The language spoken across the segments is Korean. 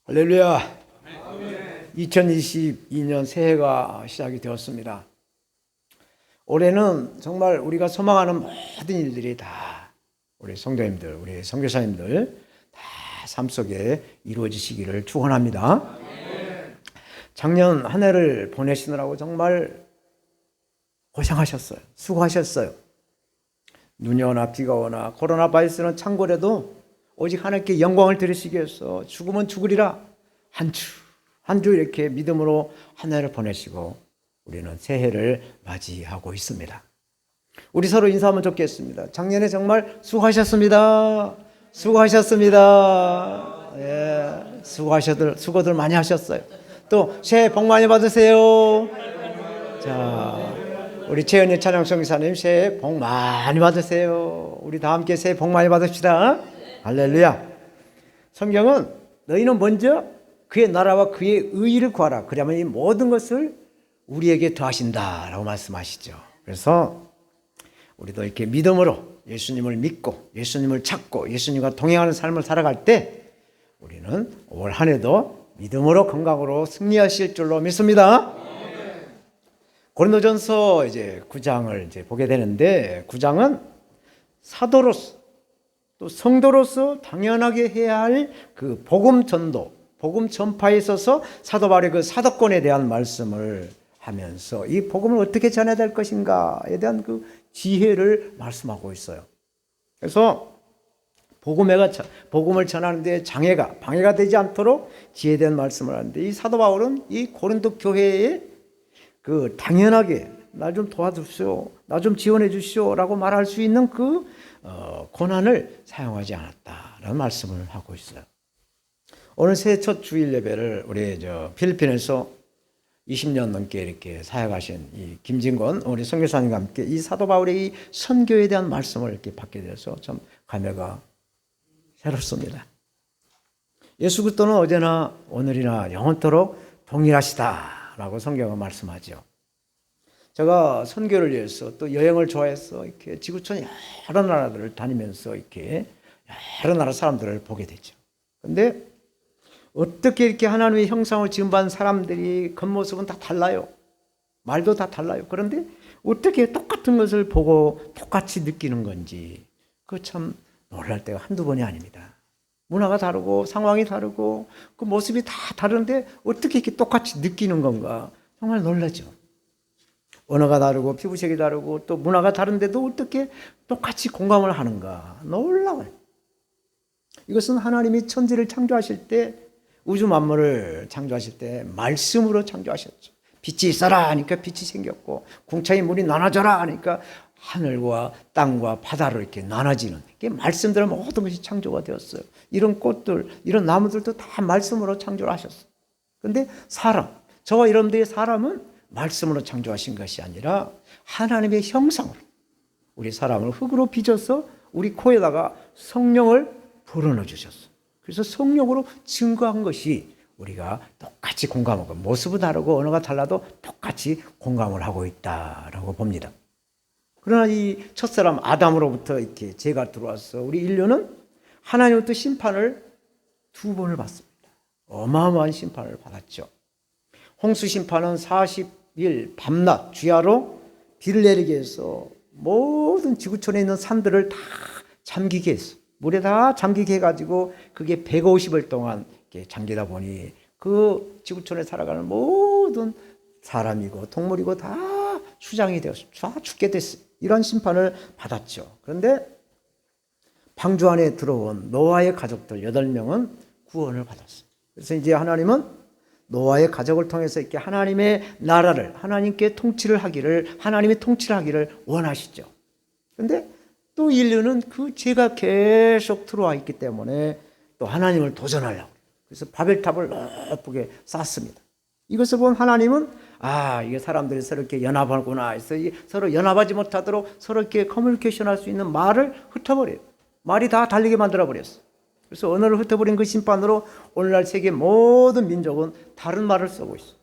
할렐루야. 2022년 새해가 시작이 되었습니다. 올해는 정말 우리가 소망하는 모든 일들이 다 우리 성도님들, 우리 선교사님들 다 삶 속에 이루어지시기를 축원합니다. 작년 한 해를 보내시느라고 정말 고생하셨어요. 수고하셨어요. 눈이 오나 비가 오나 코로나 바이러스는 창궐해도 오직 하나님께 영광을 드리시기 위해서 죽으면 죽으리라 한 주 한 주 이렇게 믿음으로 한 해를 보내시고 우리는 새해를 맞이하고 있습니다. 우리 서로 인사하면 좋겠습니다. 작년에 정말 수고하셨습니다. 수고하셨습니다. 예, 수고들 많이 하셨어요. 또 새해 복 많이 받으세요. 자, 우리 최은희 찬양성기사님 새해 복 많이 받으세요. 우리 다 함께 새해 복 많이 받읍시다. 할렐루야. 성경은 너희는 먼저 그의 나라와 그의 의의를 구하라. 그러면 이 모든 것을 우리에게 더하신다라고 말씀하시죠. 그래서 우리도 이렇게 믿음으로 예수님을 믿고 예수님을 찾고 예수님과 동행하는 삶을 살아갈 때 우리는 올 한 해도 믿음으로 건강으로 승리하실 줄로 믿습니다. 고린도전서 이제 9장을 이제 보게 되는데 9장은 사도로서 또 성도로서 당연하게 해야 할 그 복음 전도, 복음 전파에 있어서 사도 바울의 그 사도권에 대한 말씀을 하면서 이 복음을 어떻게 전해야 될 것인가에 대한 그 지혜를 말씀하고 있어요. 그래서 복음을 전하는 데 방해가 되지 않도록 지혜된 말씀을 하는데 이 사도 바울은 이 고린도 교회에 그 당연하게 나 좀 도와주시오, 나 좀 지원해 주시오 라고 말할 수 있는 그 고난을 사용하지 않았다라는 말씀을 하고 있어요. 오늘 새해 첫 주일 예배를 우리 필리핀에서 20년 넘게 이렇게 사역하신 이 김진권 우리 선교사님과 함께 이 사도 바울의 이 선교에 대한 말씀을 이렇게 받게 돼서 참 감회가 새롭습니다. 예수 그리스도는 어제나 오늘이나 영원토록 동일하시다라고 성경은 말씀하죠. 제가 선교를 위해서 또 여행을 좋아해서 이렇게 지구촌 여러 나라들을 다니면서 이렇게 여러 나라 사람들을 보게 되죠. 그런데 어떻게 이렇게 하나님의 형상을 지음받은 사람들이 겉모습은 다 달라요. 말도 다 달라요. 그런데 어떻게 똑같은 것을 보고 똑같이 느끼는 건지 그 참 놀랄 때가 한두 번이 아닙니다. 문화가 다르고 상황이 다르고 그 모습이 다 다른데 어떻게 이렇게 똑같이 느끼는 건가 정말 놀라죠. 언어가 다르고 피부색이 다르고 또 문화가 다른데도 어떻게 똑같이 공감을 하는가 놀라워요. 이것은 하나님이 천지를 창조하실 때 우주 만물을 창조하실 때 말씀으로 창조하셨죠. 빛이 있어라 하니까 빛이 생겼고 궁창에 물이 나눠져라 하니까 하늘과 땅과 바다로 이렇게 나눠지는 이게 말씀대로 모든 것이 창조가 되었어요. 이런 꽃들 이런 나무들도 다 말씀으로 창조를 하셨어요. 그런데 저와 여러분들의 사람은 말씀으로 창조하신 것이 아니라 하나님의 형상으로 우리 사람을 흙으로 빚어서 우리 코에다가 성령을 불어넣어 주셨어요. 그래서 성령으로 증거한 것이 우리가 똑같이 공감하고 모습은 다르고 언어가 달라도 똑같이 공감을 하고 있다라고 봅니다. 그러나 이 첫사람 아담으로부터 이렇게 죄가 들어와서 우리 인류는 하나님으로부터 심판을 2번을 받습니다. 어마어마한 심판을 받았죠. 홍수 심판은 40일 밤낮 주야로 비를 내리게 해서 모든 지구촌에 있는 산들을 다 잠기게 했어요. 물에 다 잠기게 해가지고 그게 150일 동안 이렇게 잠기다 보니 그 지구촌에 살아가는 모든 사람이고 동물이고 다 수장이 되었어요. 다 죽게 됐어요. 이런 심판을 받았죠. 그런데 방주 안에 들어온 노아의 가족들 8명은 구원을 받았어요. 그래서 이제 하나님은 노아의 가족을 통해서 이렇게 하나님의 나라를 하나님께 하나님의 통치를 하기를 원하시죠. 그런데 또 인류는 그 죄가 계속 들어와 있기 때문에 또 하나님을 도전하려고 그래서 바벨탑을 높게 쌓습니다. 이것을 본 하나님은 이게 사람들이 서로 이렇게 연합하구나 해서 서로 연합하지 못하도록 서로 이렇게 커뮤니케이션 할 수 있는 말을 흩어버려요. 말이 다 달리게 만들어버렸어요. 그래서 언어를 흩어버린 그 심판으로 오늘날 세계 모든 민족은 다른 말을 쓰고 있어요.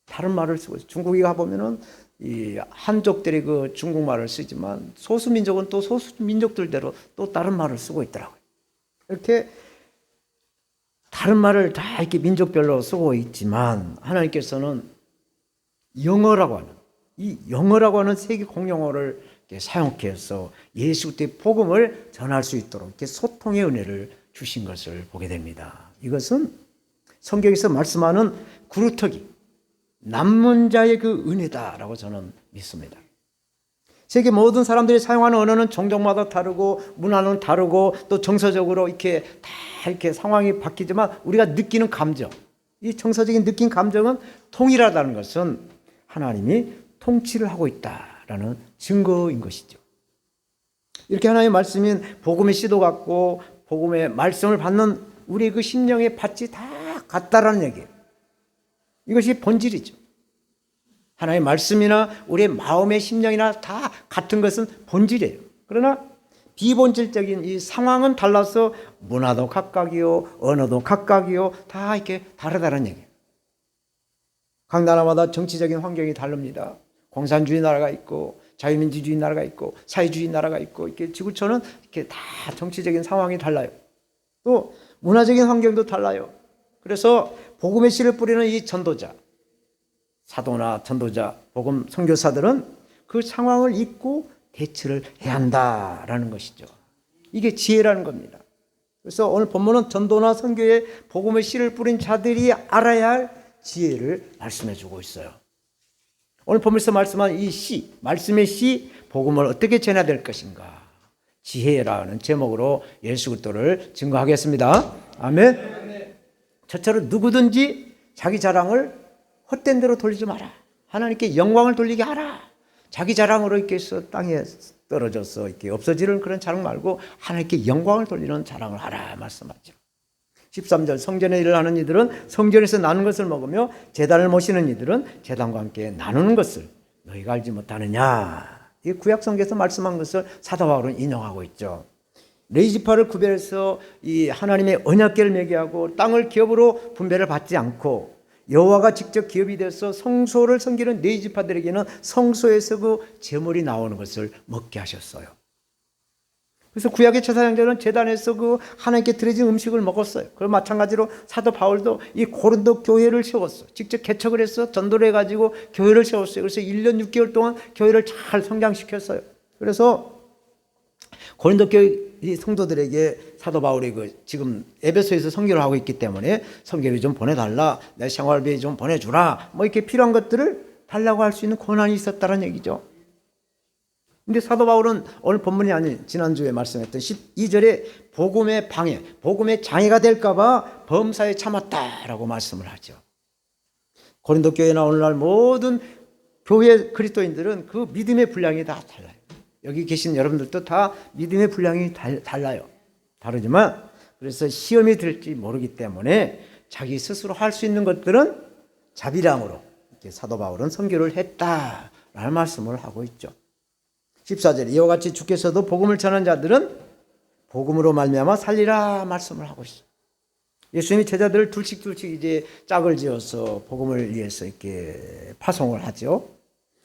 다른 말을 쓰고 있어요. 중국에 가보면은 이 한족들이 그 중국말을 쓰지만 소수민족은 또 소수민족들대로 또 다른 말을 쓰고 있더라고요. 이렇게 다른 말을 다 이렇게 민족별로 쓰고 있지만 하나님께서는 영어라고 하는 이 영어라고 하는 세계 공용어를 사용해서 예수 그리스도의 복음을 전할 수 있도록 이렇게 소통의 은혜를 주신 것을 보게 됩니다. 이것은 성경에서 말씀하는 구루터기 남문 자의 그 은혜다라고 저는 믿습니다. 세계 모든 사람들이 사용하는 언어는 종족마다 다르고 문화는 다르고 또 정서적으로 이렇게 다 이렇게 상황이 바뀌지만 우리가 느끼는 감정, 이 정서적인 느낀 감정은 통일하다는 것은 하나님이 통치를 하고 있다라는 증거인 것이죠. 이렇게 하나님의 말씀인 복음의 씨도 같고 복음의 말씀을 받는 우리의 그 심령의 밭이 다 같다라는 얘기예요. 이것이 본질이죠. 하나님의 말씀이나 우리의 마음의 심령이나 다 같은 것은 본질이에요. 그러나 비본질적인 이 상황은 달라서 문화도 각각이요, 언어도 각각이요, 다 이렇게 다르다는 얘기예요. 각 나라마다 정치적인 환경이 다릅니다. 공산주의 나라가 있고 자유민주주의 나라가 있고 사회주의 나라가 있고 이렇게 지구촌은 이렇게 다 정치적인 상황이 달라요. 또 문화적인 환경도 달라요. 그래서 복음의 씨를 뿌리는 이 전도자, 사도나 전도자, 복음 선교사들은 그 상황을 잊고 대처를 해야 한다라는 것이죠. 이게 지혜라는 겁니다. 그래서 오늘 본문은 전도나 선교에 복음의 씨를 뿌린 자들이 알아야 할 지혜를 말씀해 주고 있어요. 오늘 본문에서 말씀한 이 씨, 말씀의 씨, 복음을 어떻게 전해야 될 것인가. 지혜라는 제목으로 예수 그리스도를 증거하겠습니다. 아멘. 저처럼 누구든지 자기 자랑을 헛된 대로 돌리지 마라. 하나님께 영광을 돌리게 하라. 자기 자랑으로 이렇게 해서 땅에 떨어져서 이렇게 없어지는 그런 자랑 말고 하나님께 영광을 돌리는 자랑을 하라 말씀하죠. 13절 성전의 일을 하는 이들은 성전에서 나눈 것을 먹으며 제단을 모시는 이들은 제단과 함께 나누는 것을 너희가 알지 못하느냐. 이 구약 성경에서 말씀한 것을 사도 바울은 인용하고 있죠. 레위지파를 구별해서 이 하나님의 언약궤를 매개하고 땅을 기업으로 분배를 받지 않고 여호와가 직접 기업이 돼서 성소를 섬기는 레위지파들에게는 성소에서 그 제물이 나오는 것을 먹게 하셨어요. 그래서 구약의 제사장들은 제단에서 그 하나님께 드려진 음식을 먹었어요. 그리고 마찬가지로 사도 바울도 이 고린도 교회를 세웠어요. 직접 개척을 해서 전도를 해가지고 교회를 세웠어요. 그래서 1년 6개월 동안 교회를 잘 성장시켰어요. 그래서 고린도 교회 성도들에게 사도 바울이 그 지금 에베소에서 선교를 하고 있기 때문에 선교비 좀 보내달라, 내 생활비 좀 보내주라, 뭐 이렇게 필요한 것들을 달라고 할 수 있는 권한이 있었다는 얘기죠. 근데 사도 바울은 오늘 본문이 아닌 지난주에 말씀했던 12절에 복음의 방해, 복음의 장애가 될까봐 범사에 참았다라고 말씀을 하죠. 고린도 교회나 오늘날 모든 교회 그리스도인들은 그 믿음의 분량이 다 달라요. 여기 계신 여러분들도 다 믿음의 분량이 달라요. 다르지만 그래서 시험이 들지 모르기 때문에 자기 스스로 할 수 있는 것들은 자비량으로 이렇게 사도 바울은 선교를 했다라는 말씀을 하고 있죠. 14절에 이와 같이 주께서도 복음을 전한 자들은 복음으로 말미암아 살리라 말씀을 하고 있어요. 예수님이 제자들을 둘씩 이제 짝을 지어서 복음을 위해서 이렇게 파송을 하죠.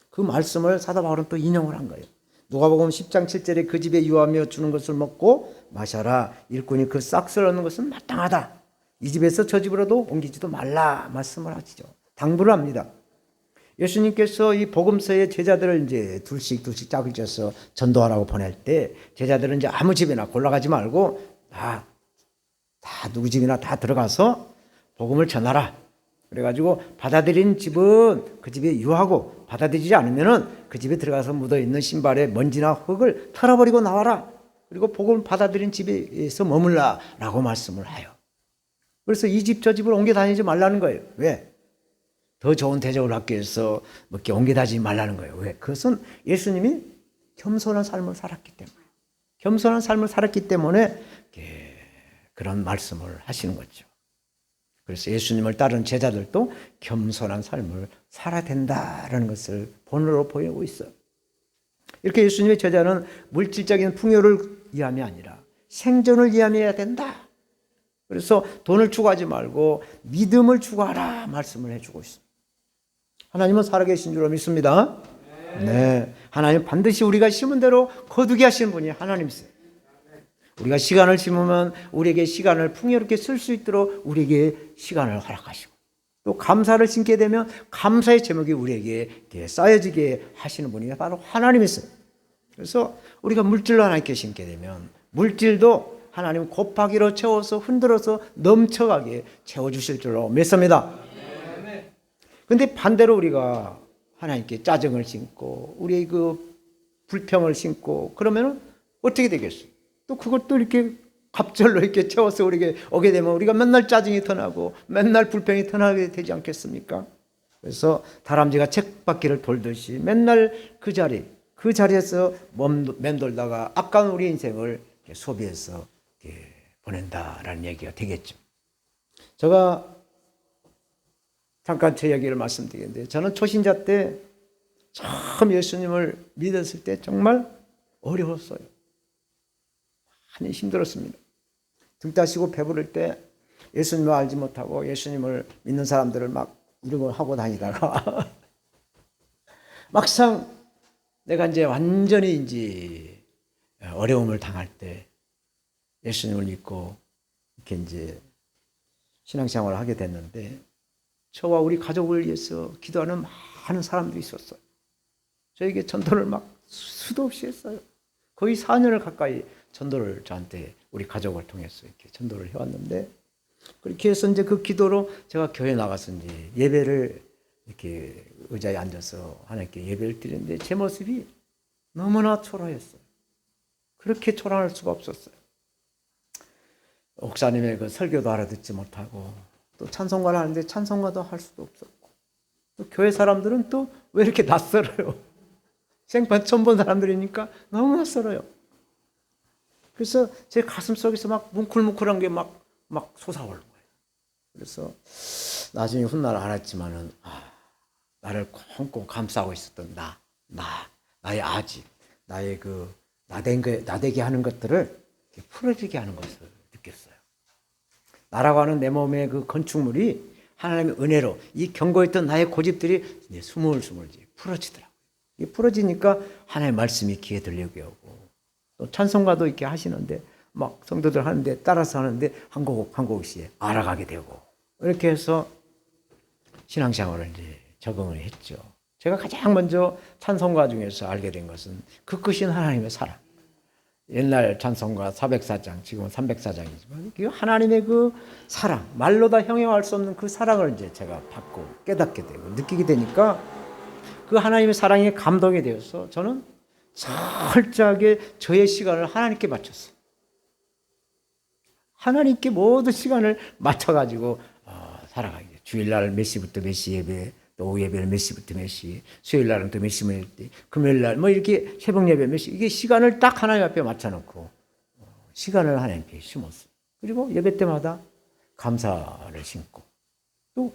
그 말씀을 사도 바울은 또 인용을 한 거예요. 누가복음 10장 7절에 그 집에 유하며 주는 것을 먹고 마셔라. 일꾼이 그 싹을 얻는 것은 마땅하다. 이 집에서 저 집으로도 옮기지도 말라 말씀을 하시죠. 당부를 합니다. 예수님께서 이 복음서에 제자들을 이제 둘씩 짝을 져서 전도하라고 보낼 때 제자들은 이제 아무 집이나 골라가지 말고 다 누구 집이나 다 들어가서 복음을 전하라. 그래가지고 받아들인 집은 그 집에 유하고 받아들이지 않으면은 그 집에 들어가서 묻어있는 신발에 먼지나 흙을 털어버리고 나와라. 그리고 복음을 받아들인 집에서 머물라 라고 말씀을 해요. 그래서 이 집 저 집을 옮겨 다니지 말라는 거예요. 왜? 더 좋은 대접을 받기 위해서 이렇게 옮겨 다니지 말라는 거예요. 왜? 그것은 예수님이 겸손한 삶을 살았기 때문에. 겸손한 삶을 살았기 때문에 그런 말씀을 하시는 거죠. 그래서 예수님을 따르는 제자들도 겸손한 삶을 살아야 된다라는 것을 본으로 보이고 있어요. 이렇게 예수님의 제자는 물질적인 풍요를 위함이 아니라 생존을 위함해야 된다. 그래서 돈을 추구하지 말고 믿음을 추구하라 말씀을 해주고 있습니다. 하나님은 살아계신 줄로 믿습니다. 네, 하나님 반드시 우리가 심은 대로 거두게 하시는 분이 하나님이세요. 우리가 시간을 심으면 우리에게 시간을 풍요롭게 쓸 수 있도록 우리에게 시간을 허락하시고, 또 감사를 심게 되면 감사의 제목이 우리에게 쌓여지게 하시는 분이 바로 하나님이세요. 그래서 우리가 물질로 하나님께 심게 되면 물질도 하나님 곱하기로 채워서 흔들어서 넘쳐가게 채워주실 줄로 믿습니다. 그런데 반대로 우리가 하나님께 짜증을 심고 우리의 그 불평을 심고 그러면 어떻게 되겠어요? 또 그것도 이렇게 갑절로 이렇게 채워서 우리에게 오게 되면 우리가 맨날 짜증이 더 나고 맨날 불평이 더 나게 되지 않겠습니까? 그래서 다람쥐가 쳇바퀴를 돌듯이 맨날 그 자리에서 맴돌다가 아까운 우리 인생을 소비해서 보낸다라는 얘기가 되겠죠. 제가 잠깐 제 얘기를 말씀드리는데, 저는 초신자 때 처음 예수님을 믿었을 때 정말 어려웠어요. 많이 힘들었습니다. 등 따시고 배부를 때 예수님을 알지 못하고 예수님을 믿는 사람들을 막 이런 걸 하고 다니다가 막상 내가 이제 완전히 이제 어려움을 당할 때 예수님을 믿고 이렇게 이제 신앙생활을 하게 됐는데, 저와 우리 가족을 위해서 기도하는 많은 사람들이 있었어요. 저에게 전도를 막 수도 없이 했어요. 거의 4년을 가까이 전도를 저한테 우리 가족을 통해서 이렇게 전도를 해왔는데, 그렇게 해서 이제 그 기도로 제가 교회 나가서 이제 예배를 이렇게 의자에 앉아서 하나님께 예배를 드리는데 제 모습이 너무나 초라했어요. 그렇게 초라할 수가 없었어요. 목사님의 그 설교도 알아듣지 못하고, 또 찬송가를 하는데 찬송가도 할 수도 없었고, 또 교회 사람들은 또 왜 이렇게 낯설어요? 생판 처음 본 사람들이니까 너무 낯설어요. 그래서 제 가슴 속에서 막 뭉클뭉클한 게 막 솟아오르는 거예요. 그래서 나중에 훗날 알았지만은, 나를 꽁꽁 감싸고 있었던 나의 아집, 나의 그 나대게 하는 것들을 풀어지게 하는 것을 느꼈어요. 나라고 하는 내 몸의 그 건축물이 하나님의 은혜로 이 견고했던 나의 고집들이 이제 스물스물 풀어지더라고요. 이 풀어지니까 하나님의 말씀이 귀에 들리게 오고, 또 찬송가도 이렇게 하시는데 막 성도들 하는데 따라서 하는데 한 곡 한 곡씩 알아가게 되고, 이렇게 해서 신앙생활을 이제 적응을 했죠. 제가 가장 먼저 찬송가 중에서 알게 된 것은 그 크신 하나님의 사랑. 옛날 찬송가 404장, 지금은 304장이지만 하나님의 그 사랑, 말로 다 형용할 수 없는 그 사랑을 이제 제가 받고 깨닫게 되고 느끼게 되니까 그 하나님의 사랑에 감동이 되어서 저는 철저하게 저의 시간을 하나님께 바쳤어요. 하나님께 모든 시간을 맞춰가지고 살아가게 돼요. 주일날 몇 시부터 몇 시 예배, 또 오후 예배는 몇 시부터 몇 시, 수요일 날은 또 몇 시부터 몇 시, 금요일 날 뭐 이렇게 새벽 예배 몇 시, 이게 시간을 딱 하나님 앞에 맞춰놓고 시간을 하나님께 심었어요. 그리고 예배 때마다 감사를 심고, 또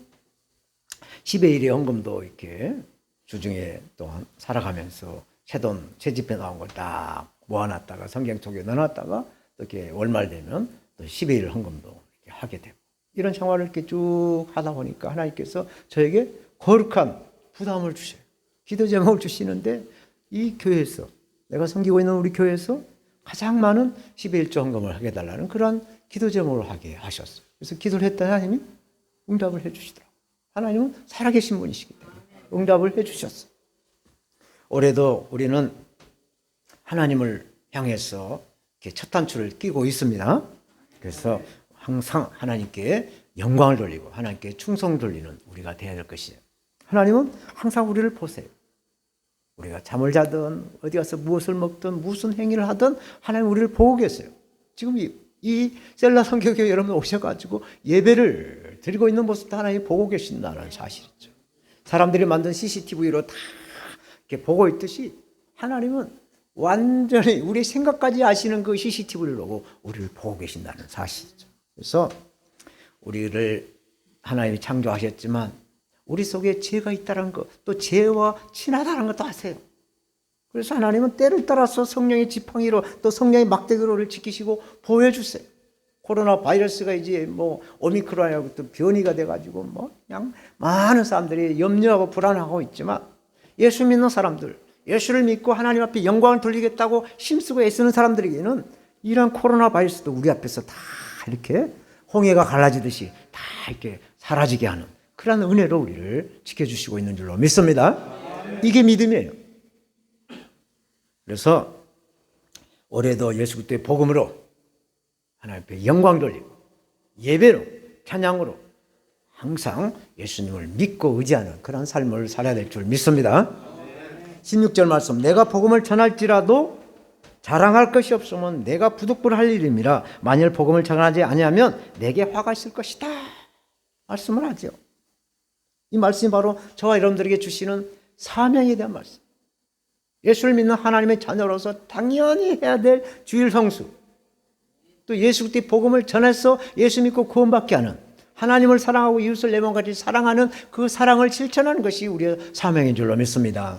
10의 1의 헌금도 이렇게 주중에 또 살아가면서 새돈, 새집에 나온 걸 딱 모아놨다가 성경 속에 넣어놨다가 또 이렇게 월말 되면 또 10의 1 헌금도 이렇게 하게 되고, 이런 생활을 이렇게 쭉 하다 보니까 하나님께서 저에게 거룩한 부담을 주셔요. 기도 제목을 주시는데, 이 교회에서, 내가 섬기고 있는 우리 교회에서 가장 많은 10의 1조 헌금을 하게 해달라는 그런 기도 제목을 하게 하셨어요. 그래서 기도를 했더니 하나님이 응답을 해 주시더라고요. 하나님은 살아계신 분이시기 때문에 응답을 해 주셨어요. 올해도 우리는 하나님을 향해서 이렇게 첫 단추를 끼고 있습니다. 그래서 항상 하나님께 영광을 돌리고 하나님께 충성 돌리는 우리가 되어야 될 것이에요. 하나님은 항상 우리를 보세요. 우리가 잠을 자든 어디 가서 무엇을 먹든 무슨 행위를 하든 하나님 우리를 보고 계세요. 지금 이 셀라 선교교회 여러분 오셔가지고 예배를 드리고 있는 모습도 하나님이 보고 계신다는 사실이죠. 사람들이 만든 CCTV로 다 이렇게 보고 있듯이 하나님은 완전히 우리 생각까지 아시는 그 CCTV를 보고 우리를 보고 계신다는 사실이죠. 그래서 우리를 하나님이 창조하셨지만 우리 속에 죄가 있다는 것, 또 죄와 친하다는 것도 아세요. 그래서 하나님은 때를 따라서 성령의 지팡이로 또 성령의 막대기로 우리를 지키시고 보호해주세요. 코로나 바이러스가 이제 뭐 오미크론이라고 또 변이가 돼가지고 뭐 그냥 많은 사람들이 염려하고 불안하고 있지만, 예수 믿는 사람들, 예수를 믿고 하나님 앞에 영광을 돌리겠다고 힘쓰고 애쓰는 사람들에게는 이런 코로나 바이러스도 우리 앞에서 다 이렇게 홍해가 갈라지듯이 다 이렇게 사라지게 하는 그런 은혜로 우리를 지켜주시고 있는 줄로 믿습니다. 이게 믿음이에요. 그래서 올해도 예수 그리스도의 복음으로 하나님 앞에 영광 돌리고 예배로 찬양으로 항상 예수님을 믿고 의지하는 그런 삶을 살아야 될 줄 믿습니다. 16절 말씀, 내가 복음을 전할지라도 자랑할 것이 없으면 내가 부득불할 일임이라. 만일 복음을 전하지 아니하면 내게 화가 있을 것이다 말씀을 하죠. 이 말씀이 바로 저와 여러분들에게 주시는 사명에 대한 말씀. 예수를 믿는 하나님의 자녀로서 당연히 해야 될 주일 성수, 또 예수 그리스도의 복음을 전해서 예수 믿고 구원받게 하는, 하나님을 사랑하고 이웃을 내 몸같이 사랑하는 그 사랑을 실천하는 것이 우리의 사명인 줄로 믿습니다.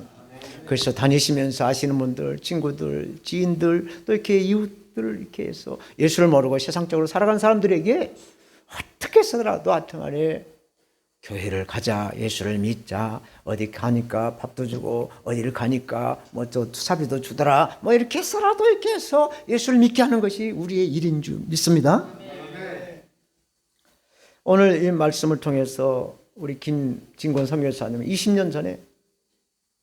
그래서 다니시면서 아시는 분들, 친구들, 지인들, 또 이렇게 이웃들을 이렇게 해서 예수를 모르고 세상적으로 살아가는 사람들에게 어떻게 해서라도 하여튼간에 교회를 가자, 예수를 믿자, 어디 가니까 밥도 주고, 어디를 가니까 뭐 또 투사비도 주더라, 뭐 이렇게 해서라도 이렇게 해서 예수를 믿게 하는 것이 우리의 일인 줄 믿습니다. 오늘 이 말씀을 통해서 우리 김진권 선교사님은 20년 전에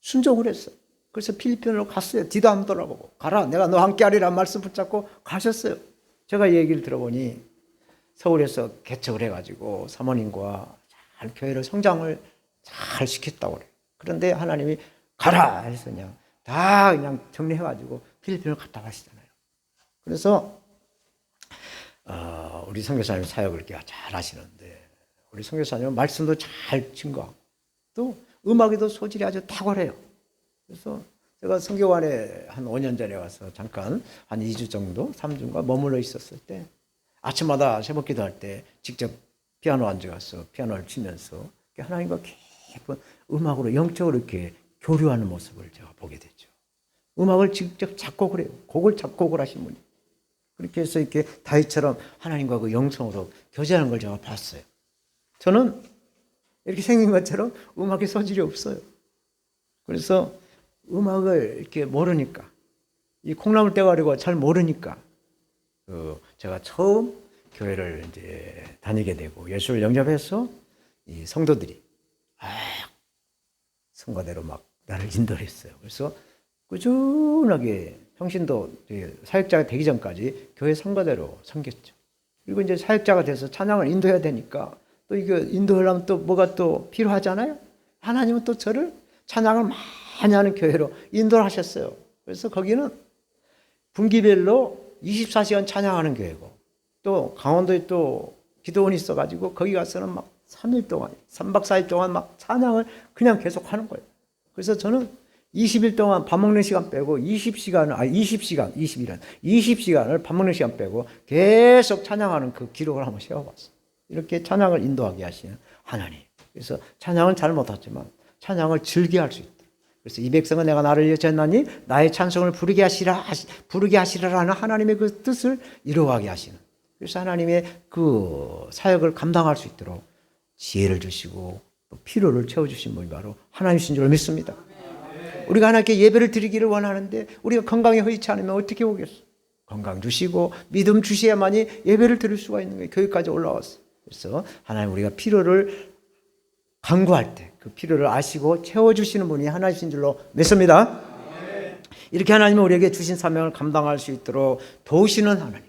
순종을 했어요. 그래서 필리핀으로 갔어요. 뒤도 안 돌아보고 가라, 내가 너와 함께 하리라는 말씀 붙잡고 가셨어요. 제가 얘기를 들어보니 서울에서 개척을 해가지고 사모님과 잘 교회를 성장을 잘 시켰다고 그래요. 그런데 하나님이 가라 해서 그냥 정리해가지고 필리핀을 갔다 가시잖아요. 그래서 우리 선교사님 사역을 이렇게 잘 하시는데, 우리 선교사님은 말씀도 잘 증거하고 또 음악에도 소질이 아주 탁월해요. 그래서 제가 선교관에 한 5년 전에 와서 잠깐 한 2주 정도, 3주인가 머물러 있었을 때 아침마다 새벽 기도할 때 직접 피아노 앉아가서 피아노를 치면서 하나님과 깊은 음악으로 영적으로 이렇게 교류하는 모습을 제가 보게 됐죠. 음악을 직접 작곡을 해요. 곡을 작곡을 하신 분이. 그렇게 해서 이렇게 다윗처럼 하나님과 그 영성으로 교제하는 걸 제가 봤어요. 저는 이렇게 생긴 것처럼 음악에 소질이 없어요. 그래서 음악을 이렇게 모르니까, 이 콩나물 떼가리고 잘 모르니까, 제가 처음 교회를 이제 다니게 되고 예수를 영접해서 이 성도들이 성가대로 막 나를 인도했어요. 그래서 꾸준하게 평신도 사역자가 되기 전까지 교회 성가대로 섬겼죠. 그리고 이제 사역자가 돼서 찬양을 인도해야 되니까 또 이거 인도하려면 또 뭐가 또 필요하잖아요. 하나님은 또 저를 찬양을 많이 하는 교회로 인도를 하셨어요. 그래서 거기는 분기별로 24시간 찬양하는 교회고, 또 강원도에 또 기도원이 있어가지고 거기 가서는 막 3일 동안, 3박 4일 동안 막 찬양을 그냥 계속 하는 거예요. 그래서 저는 20일 동안 밥 먹는 시간 빼고 20시간을 밥 먹는 시간 빼고 계속 찬양하는 그 기록을 한번 세워봤어요. 이렇게 찬양을 인도하게 하시는 하나님. 그래서 찬양은 잘 못하지만 찬양을 즐겨 할 수 있다. 그래서 이 백성은 내가 나를 위해 졌나니 나의 찬송을 부르게 하시라라는 하나님의 그 뜻을 이루어가게 하시는, 그래서 하나님의 그 사역을 감당할 수 있도록 지혜를 주시고 또 필요를 채워주신 분이 바로 하나님이신 줄 믿습니다. 우리가 하나님께 예배를 드리기를 원하는데 우리가 건강에 허이치 않으면 어떻게 오겠어? 건강 주시고 믿음 주셔야만이 예배를 드릴 수가 있는 거예요. 교회까지 올라왔어요. 그래서 하나님 우리가 필요를 간구할 때 그 필요를 아시고 채워주시는 분이 하나이신 줄로 믿습니다. 이렇게 하나님은 우리에게 주신 사명을 감당할 수 있도록 도우시는 하나님.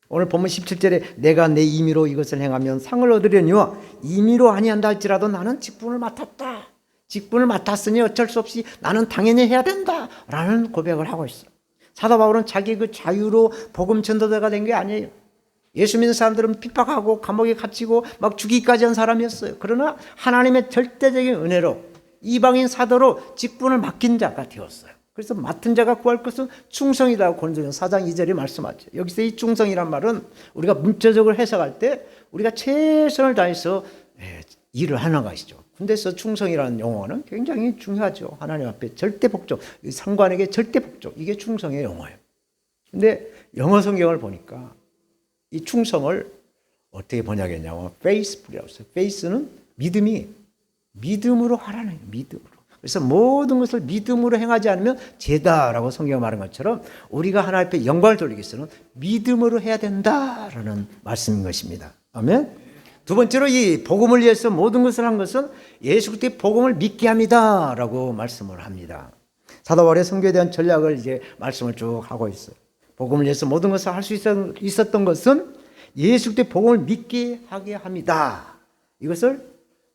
오늘 본문 17절에 내가 내 임의로 이것을 행하면 상을 얻으려니와 임의로 아니한다 할지라도 나는 직분을 맡았다. 직분을 맡았으니 어쩔 수 없이 나는 당연히 해야 된다 라는 고백을 하고 있어요. 사도 바울은 자기 그 자유로 복음 전도자가 된 게 아니에요. 예수 믿는 사람들은 핍박하고 감옥에 갇히고 막 죽이기까지 한 사람이었어요. 그러나 하나님의 절대적인 은혜로 이방인 사도로 직분을 맡긴 자가 되었어요. 그래서 맡은 자가 구할 것은 충성이라고 고린도전서 4장 2절이 말씀하죠. 여기서 이 충성이란 말은 우리가 문자적으로 해석할 때 우리가 최선을 다해서 일을 하는 것이죠. 군대에서 충성이라는 용어는 굉장히 중요하죠. 하나님 앞에 절대 복종, 상관에게 절대 복종, 이게 충성의 용어예요. 근데 영어 성경을 보니까 이 충성을 어떻게 번역했냐면 faithful이라고 했어요. faith는 믿음으로 하라는 거예요. 믿음으로. 그래서 모든 것을 믿음으로 행하지 않으면 죄다라고 성경이 말한 것처럼 우리가 하나님 앞에 영광을 돌리기 위해서는 믿음으로 해야 된다라는 말씀인 것입니다. 아멘. 두 번째로 이 복음을 위해서 모든 것을 한 것은 예수 그리스도의 복음을 믿게 합니다라고 말씀을 합니다. 사도 바울의 선교에 대한 전략을 이제 말씀을 쭉 하고 있어요. 복음을 위해서 모든 것을 할 수 있었던 것은 예수 그리스도의 복음을 믿게 하게 합니다. 이것을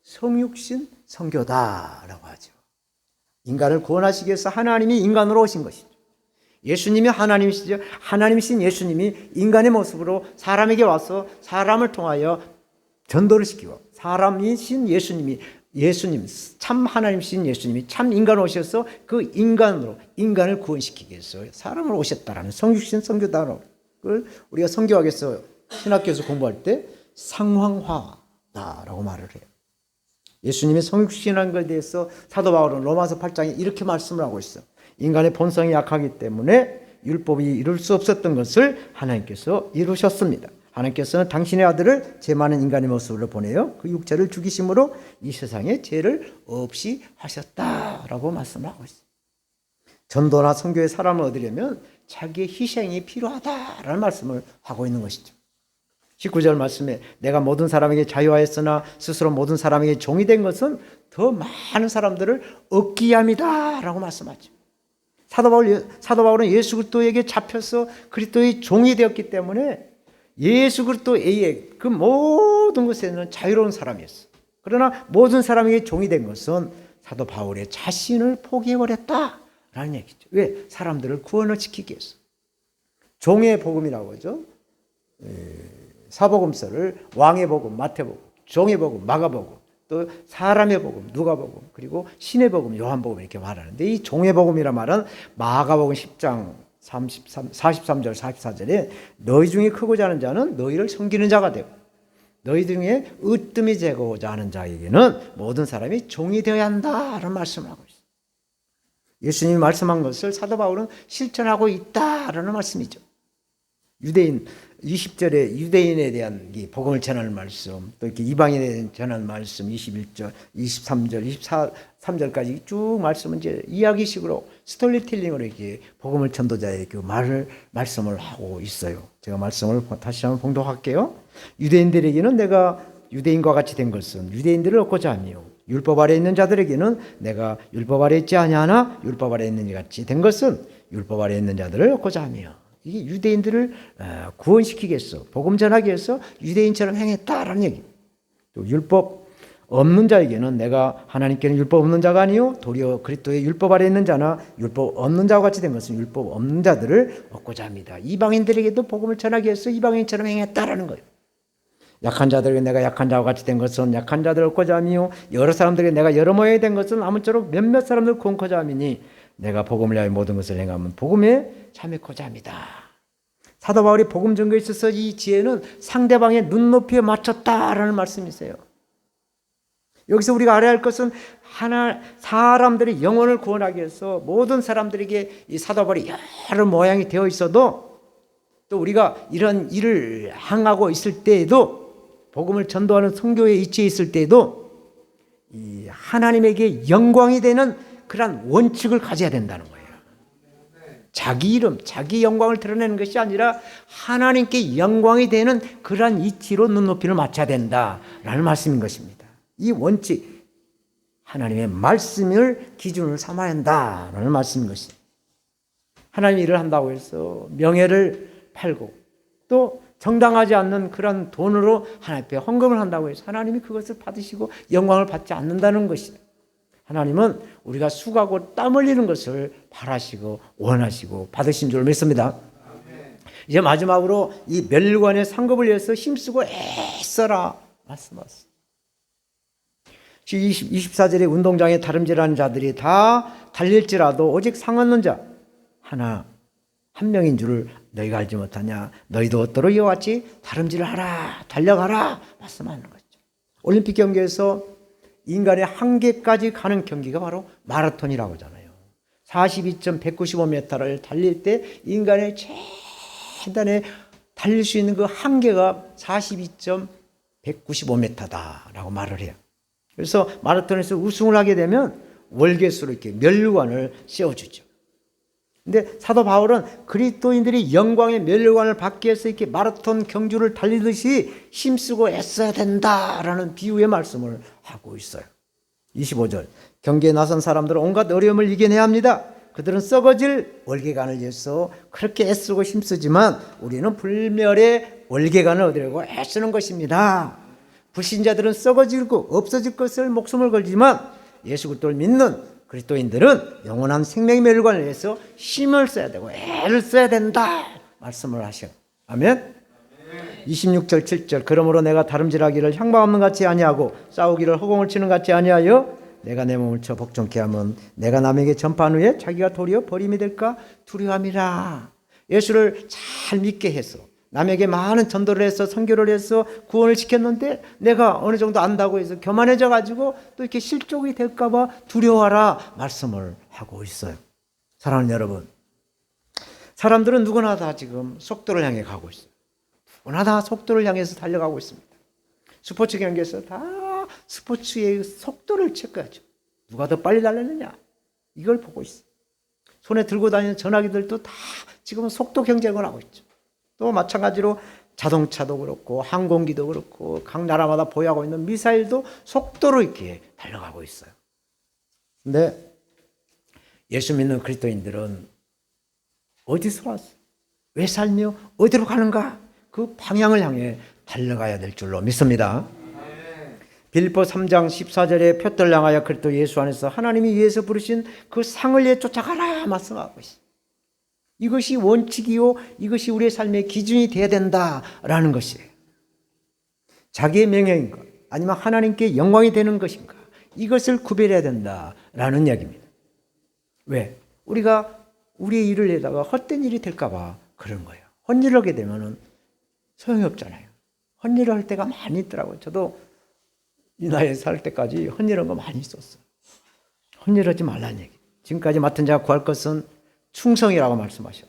성육신 선교다라고 하죠. 인간을 구원하시기 위해서 하나님이 인간으로 오신 것이죠. 예수님이 하나님이시죠. 하나님이신 예수님이 인간의 모습으로 사람에게 와서 사람을 통하여 전도를 시키고, 사람이신 예수님, 참 하나님이신 예수님이 참 인간으로 오셔서 그 인간으로 인간을 구원시키기 위해서 사람을 오셨다라는 성육신 선교다를 우리가 선교학에서 신학교에서 공부할 때 상황화다라고 말을 해요. 예수님의 성육신한 것에 대해서 사도 바울은 로마서 8장에 이렇게 말씀을 하고 있어요. 인간의 본성이 약하기 때문에 율법이 이룰 수 없었던 것을 하나님께서 이루셨습니다. 하나님께서는 당신의 아들을 죄 많은 인간의 모습으로 보내어 그 육체를 죽이심으로 이 세상에 죄를 없이 하셨다라고 말씀을 하고 있어요. 전도나 선교의 사람을 얻으려면 자기의 희생이 필요하다라는 말씀을 하고 있는 것이죠. 19절 말씀에 내가 모든 사람에게 자유하였으나 스스로 모든 사람에게 종이 된 것은 더 많은 사람들을 얻기 위함이다라고 말씀하죠. 사도 바울은 예수 그리스도에게 잡혀서 그리스도의 종이 되었기 때문에 예수 그리스도의 그 모든 것에는 자유로운 사람이었어. 그러나 모든 사람에게 종이 된 것은 사도 바울의 자신을 포기해버렸다라는 얘기죠. 왜? 사람들을 구원을 시키기 위해서. 종의 복음이라고 하죠. 사복음서를 왕의 복음, 마태복음, 종의 복음, 마가복음, 또 사람의 복음, 누가복음, 그리고 신의 복음, 요한복음 이렇게 말하는데 이 종의 복음이란 말은 마가복음 10장 43절 44절에 너희 중에 크고자 하는 자는 너희를 섬기는 자가 되고 너희 중에 으뜸이 되고자 하는 자에게는 모든 사람이 종이 되어야 한다라는 말씀을 하고 있어요. 예수님이 말씀한 것을 사도 바울은 실천하고 있다라는 말씀이죠. 유대인 20절에 유대인에 대한 이 복음을 전하는 말씀, 또 이렇게 이방인에 대한 전하는 말씀 21절, 23절, 24절까지 쭉 말씀은 이제 이야기식으로 스토리텔링으로 이렇게 복음을 전도자에게 말씀을 하고 있어요. 제가 말씀을 다시 한번 봉독할게요. 유대인들에게는 내가 유대인과 같이 된 것은 유대인들을 얻고자 하며 율법 아래 있는 자들에게는 내가 율법 아래 있지 아니하나 율법 아래 있는 자 같이 된 것은 율법 아래 있는 자들을 얻고자 하며 이게 유대인들을 구원시키기 위해서 복음 전하기 위해서 유대인처럼 행했다라는 얘기. 또 율법 없는 자에게는 내가 하나님께는 율법 없는 자가 아니요 도리어 그리스도의 율법 아래 있는 자나 율법 없는 자와 같이 된 것은 율법 없는 자들을 얻고자 합니다. 이방인들에게도 복음을 전하기 위해서 이방인처럼 행했다라는 거예요. 약한 자들에게 내가 약한 자와 같이 된 것은 약한 자들을 얻고자 하며 여러 사람들에게 내가 여러 모양이 된 것은 아무쪼록 몇몇 사람들을 구원코자 함이니 내가 복음을 위하여 모든 것을 행하면 복음에 참여코자 합니다. 사도 바울이 복음 전거에 있어서 이 지혜는 상대방의 눈높이에 맞췄다라는 말씀이세요. 여기서 우리가 알아야 할 것은 사람들의 영혼을 구원하기 위해서 모든 사람들에게 이 사도 바울이 여러 모양이 되어 있어도 또 우리가 이런 일을 행하고 있을 때에도 복음을 전도하는 선교에 위치해 있을 때에도 이 하나님에게 영광이 되는 그러한 원칙을 가져야 된다는 거예요. 자기 이름, 자기 영광을 드러내는 것이 아니라 하나님께 영광이 되는 그러한 이치로 눈높이를 맞춰야 된다라는 말씀인 것입니다. 이 원칙, 하나님의 말씀을 기준으로 삼아야 한다라는 말씀인 것입니다. 하나님이 일을 한다고 해서 명예를 팔고 또 정당하지 않는 그런 돈으로 하나님 앞에 헌금을 한다고 해서 하나님이 그것을 받으시고 영광을 받지 않는다는 것이다. 하나님은 우리가 수고하고 땀 흘리는 것을 바라시고 원하시고 받으신 줄 믿습니다. 이제 마지막으로 이 멸관의 상급을 위해서 힘쓰고 애써라 말씀하셨습니다. 24절에 운동장에 다름질하는 자들이 다 달릴지라도 오직 상 얻는 자 하나 한 명인 줄을 너희가 알지 못하냐. 너희도 어떠로 이와 같이 다름질을 하라 달려가라 말씀하는 거죠. 올림픽 경기에서 인간의 한계까지 가는 경기가 바로 마라톤이라고 하잖아요. 42.195m를 달릴 때 인간의 최단에 달릴 수 있는 그 한계가 42.195m다라고 말을 해요. 그래서 마라톤에서 우승을 하게 되면 월계수로 이렇게 면류관을 씌워주죠. 근데 사도 바울은 그리스도인들이 영광의 면류관을 받기 위해서 이렇게 마라톤 경주를 달리듯이 힘쓰고 애써야 된다라는 비유의 말씀을 하고 있어요. 25절, 경계에 나선 사람들은 온갖 어려움을 이겨내야 합니다. 그들은 썩어질 월계관을 위해서 그렇게 애쓰고 힘쓰지만 우리는 불멸의 월계관을 얻으려고 애쓰는 것입니다. 불신자들은 썩어지고 없어질 것을 목숨을 걸지만 예수 그리스도를 믿는 그리스도인들은 영원한 생명의 멸관을 위해서 힘을 써야 되고 애를 써야 된다 말씀을 하셔. 아멘. 26절 7절, 그러므로 내가 다름질하기를 향방 없는 같이 아니하고 싸우기를 허공을 치는 같이 아니하여 내가 내 몸을 쳐 복종케 하면 내가 남에게 전파한 후에 자기가 도리어 버림이 될까 두려움이라. 예수를 잘 믿게 해서 남에게 많은 전도를 해서 선교를 해서 구원을 시켰는데 내가 어느 정도 안다고 해서 교만해져 가지고 또 이렇게 실족이 될까 봐 두려워하라 말씀을 하고 있어요. 사랑하는 여러분, 사람들은 누구나 다 지금 속도를 향해 가고 있어요. 누구나 다 속도를 향해서 달려가고 있습니다. 스포츠 경기에서 다 스포츠의 속도를 체크하죠. 누가 더 빨리 달렸느냐 이걸 보고 있어요. 손에 들고 다니는 전화기들도 다 지금은 속도 경쟁을 하고 있죠. 또 마찬가지로 자동차도 그렇고 항공기도 그렇고 각 나라마다 보유하고 있는 미사일도 속도로 이렇게 달려가고 있어요. 근데 예수 믿는 그리스도인들은 어디서 왔어? 왜 살며 어디로 가는가? 그 방향을 향해 달려가야 될 줄로 믿습니다. 빌립보 3장 14절에 표들을 향하여 그리스도 예수 안에서 하나님이 위에서 부르신 그 상을 위해 쫓아가라 말씀하고 있어요. 이것이 원칙이요, 이것이 우리의 삶의 기준이 되어야 된다라는 것이에요. 자기의 명예인가 아니면 하나님께 영광이 되는 것인가 이것을 구별해야 된다라는 이야기입니다. 왜? 우리가 우리의 일을 내다가 헛된 일이 될까 봐 그런 거예요. 헛일을 하게 되면 소용이 없잖아요. 헛일을 할 때가 많이 있더라고요. 저도 이 나이에 살 때까지 헛일한 거 많이 있었어요. 헛일하지 말라는 얘기. 지금까지 맡은 자가 구할 것은 충성이라고 말씀하셔.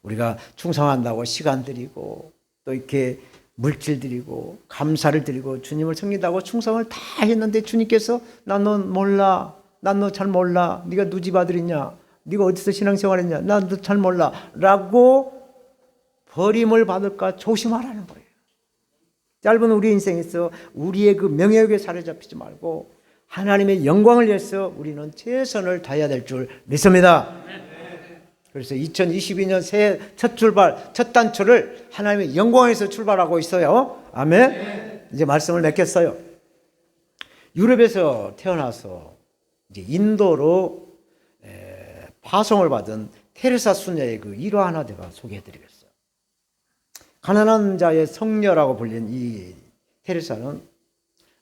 우리가 충성한다고 시간 드리고 또 이렇게 물질 드리고 감사를 드리고 주님을 섬긴다고 충성을 다 했는데 주님께서 난 너 몰라, 난 너 잘 몰라, 네가 누집 아들이냐, 네가 어디서 신앙생활했냐, 난 너 잘 몰라 라고 버림을 받을까 조심하라는 거예요. 짧은 우리 인생에서 우리의 그 명예욕에 사로잡히지 말고 하나님의 영광을 위해서 우리는 최선을 다해야 될 줄 믿습니다. 그래서 2022년 새해 첫 출발, 첫 단추를 하나님의 영광에서 출발하고 있어요. 아멘. 이제 말씀을 맺겠어요. 유럽에서 태어나서 이제 인도로 파송을 받은 테레사 수녀의 그 일화 하나 제가 소개해드리겠어요. 가난한 자의 성녀라고 불린 이 테레사는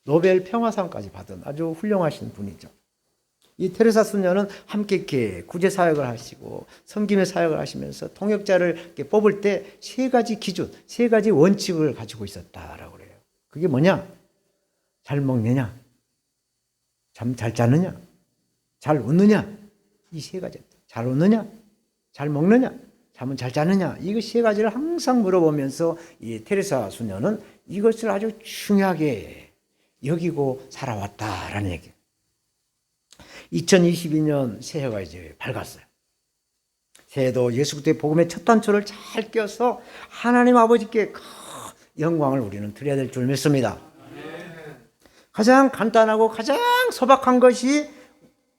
노벨 평화상까지 받은 아주 훌륭하신 분이죠. 이 테레사 수녀는 함께 이렇게 구제 사역을 하시고 섬김의 사역을 하시면서 통역자를 이렇게 뽑을 때 세 가지 기준, 세 가지 원칙을 가지고 있었다라고 그래요. 그게 뭐냐? 잘 먹느냐? 잠 잘 자느냐? 잘 웃느냐? 이 세 가지. 잘 웃느냐? 잘 먹느냐? 잠은 잘 자느냐? 이거 세 가지를 항상 물어보면서 이 테레사 수녀는 이것을 아주 중요하게 여기고 살아왔다라는 얘기예요. 2022년 새해가 이제 밝았어요. 새해도 예수 그리스도의 복음의 첫 단추를 잘 껴서 하나님 아버지께 영광을 우리는 드려야 될 줄 믿습니다. 가장 간단하고 가장 소박한 것이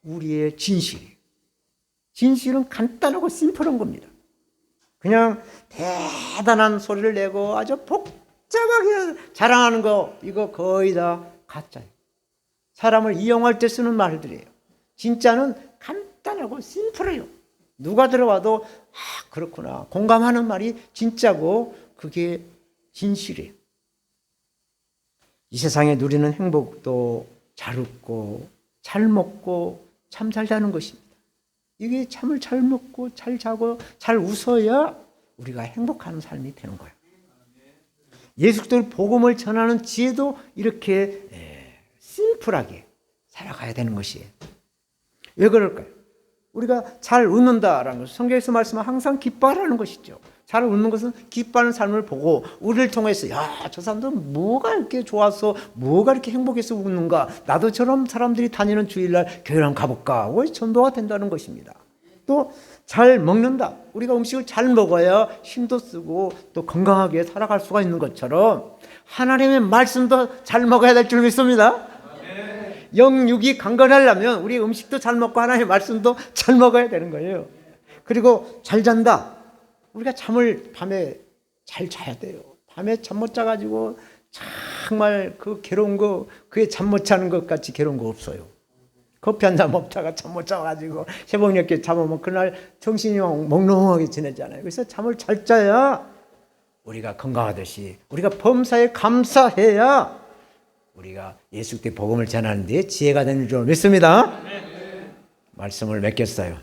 우리의 진실이에요. 진실은 간단하고 심플한 겁니다. 그냥 대단한 소리를 내고 아주 복잡하게 자랑하는 거 이거 거의 다 가짜예요. 사람을 이용할 때 쓰는 말들이에요. 진짜는 간단하고 심플해요. 누가 들어와도 그렇구나 공감하는 말이 진짜고 그게 진실이에요. 이 세상에 누리는 행복도 잘 웃고 잘 먹고 참 잘 자는 것입니다. 이게 잠을 잘 먹고 잘 자고 잘 웃어야 우리가 행복한 삶이 되는 거예요. 예수 그리스도의 복음을 전하는 지혜도 이렇게 심플하게 살아가야 되는 것이에요. 왜 그럴까요? 우리가 잘 웃는다라는 것은 성경에서 말씀은 항상 기뻐하라는 것이죠. 잘 웃는 것은 기뻐하는 삶을 보고 우리를 통해서 야, 저 사람들은 뭐가 이렇게 좋아서 뭐가 이렇게 행복해서 웃는가, 나도 저런 사람들이 다니는 주일날 교회를 한번 가볼까 하고 전도가 된다는 것입니다. 또 잘 먹는다. 우리가 음식을 잘 먹어야 힘도 쓰고 또 건강하게 살아갈 수가 있는 것처럼 하나님의 말씀도 잘 먹어야 될 줄 믿습니다. 영육이 강건하려면 우리 음식도 잘 먹고 하나님의 말씀도 잘 먹어야 되는 거예요. 그리고 잘 잔다. 우리가 잠을 밤에 잘 자야 돼요. 밤에 잠 못 자가지고 정말 그 괴로운 거, 그게 잠 못 자는 것 같이 괴로운 거 없어요. 커피 한 잔 먹다가 잠 못 자가지고 새벽녘에 잠오면 그날 정신이 몽롱하게 지내잖아요. 그래서 잠을 잘 자야 우리가 건강하듯이 우리가 범사에 감사해야 우리가 예수께 복음을 전하는 데 지혜가 되는 줄 믿습니다. 말씀을 맺겠어요.